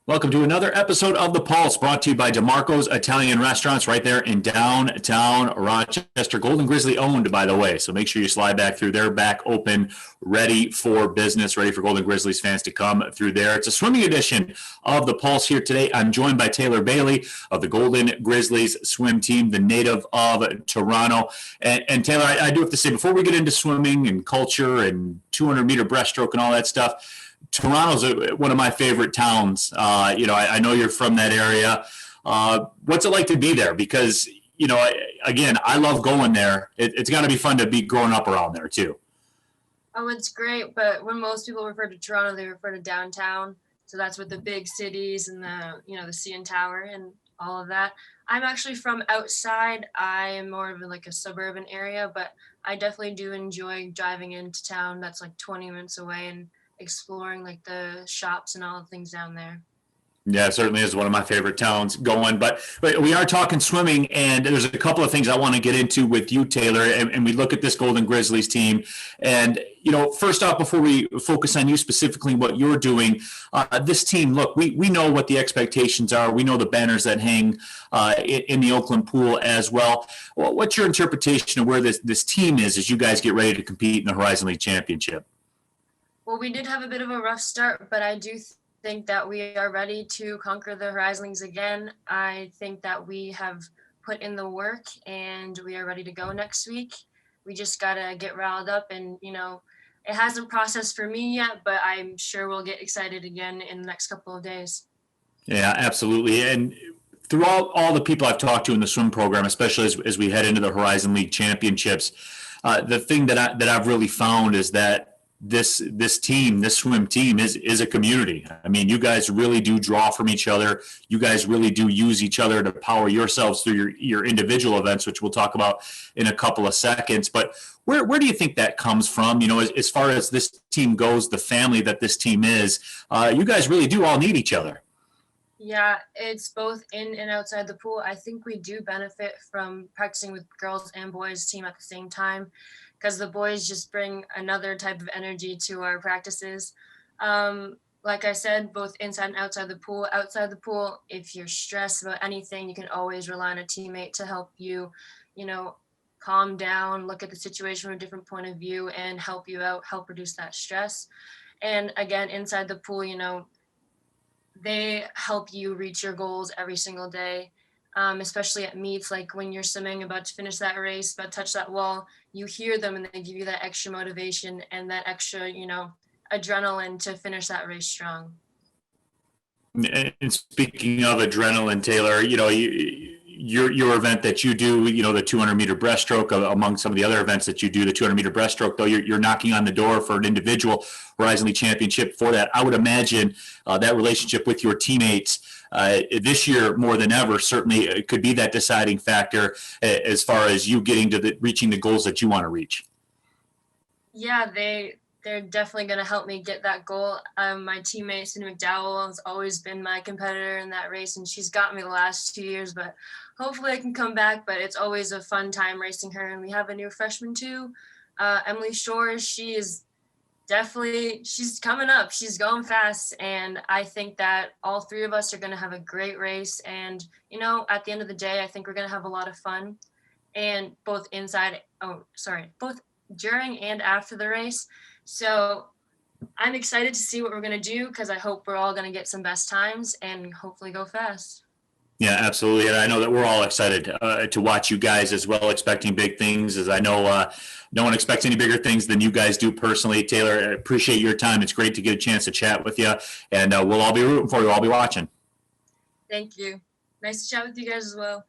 Welcome to another episode of The Pulse, brought to you by DeMarco's Italian Restaurants right there in downtown Rochester. Golden Grizzly owned, by the way, so make sure you slide back through. They're back open, ready for business, ready for Golden Grizzlies fans to come through there. It's a swimming edition of The Pulse here today. I'm joined by Taylor Bailey of the Golden Grizzlies swim team, the native of Toronto. And Taylor, I do have to say, before we get into swimming and culture and 200-meter breaststroke and all that stuff, Toronto's one of my favorite towns. I know you're from that area. What's it like to be there? Because, I love going there. It's got to be fun to be growing up around there, too. Oh, it's great. But when most people refer to Toronto, they refer to downtown. So that's with the big cities and the CN Tower and all of that. I'm actually from outside. I am more of a suburban area, but I definitely do enjoy driving into town. That's like 20 minutes away and exploring like the shops and all the things down there. Yeah, it certainly is one of my favorite towns going. But we are talking swimming, and there's a couple of things I want to get into with you, Taylor. And we look at this Golden Grizzlies team. And, first off, before we focus on you specifically, what you're doing, this team, look, we know what the expectations are. We know the banners that hang in the Oakland pool as well. What's your interpretation of where this team is as you guys get ready to compete in the Horizon League Championship? Well, we did have a bit of a rough start, but I do think that we are ready to conquer the Horizon Leagues again. I think that we have put in the work and we are ready to go next week. We just got to get riled up and, it hasn't processed for me yet, but I'm sure we'll get excited again in the next couple of days. Yeah, absolutely. And throughout all the people I've talked to in the swim program, especially as we head into the Horizon League Championships, the thing that I've really found is that this swim team is a community. I mean, you guys really do draw from each other. You guys really do use each other to power yourselves through your individual events, which we'll talk about in a couple of seconds. But where do you think that comes from? As far as this team goes, the family that this team is, you guys really do all need each other. Yeah, it's both in and outside the pool. I think we do benefit from practicing with girls and boys team at the same time, because the boys just bring another type of energy to our practices. Like I said, both inside and outside the pool. Outside the pool, if you're stressed about anything, you can always rely on a teammate to help you, calm down, look at the situation from a different point of view and help you out, help reduce that stress. And again, inside the pool, they help you reach your goals every single day. Especially at meets, like when you're swimming, about to finish that race, about to touch that wall, you hear them and they give you that extra motivation and that extra, adrenaline to finish that race strong. And speaking of adrenaline, Taylor, your event that you do, the 200-meter breaststroke, among some of the other events that you do, the 200-meter breaststroke, though, you're knocking on the door for an individual Horizon League Championship. For that, I would imagine that relationship with your teammates this year more than ever certainly could be that deciding factor as far as you getting to reaching the goals that you want to reach. Yeah, they're definitely going to help me get that goal. My teammate, Cindy McDowell, has always been my competitor in that race, and she's got me the last 2 years, but hopefully I can come back. But it's always a fun time racing her. And we have a new freshman too, Emily Shores. She's coming up. She's going fast. And I think that all three of us are going to have a great race. And, at the end of the day, I think we're going to have a lot of fun. And both during and after the race. So I'm excited to see what we're going to do, because I hope we're all going to get some best times and hopefully go fast. Yeah, absolutely. And I know that we're all excited to watch you guys as well, expecting big things, as I know no one expects any bigger things than you guys do personally. Taylor, I appreciate your time. It's great to get a chance to chat with you, and we'll all be rooting for you. I'll be watching. Thank you. Nice to chat with you guys as well.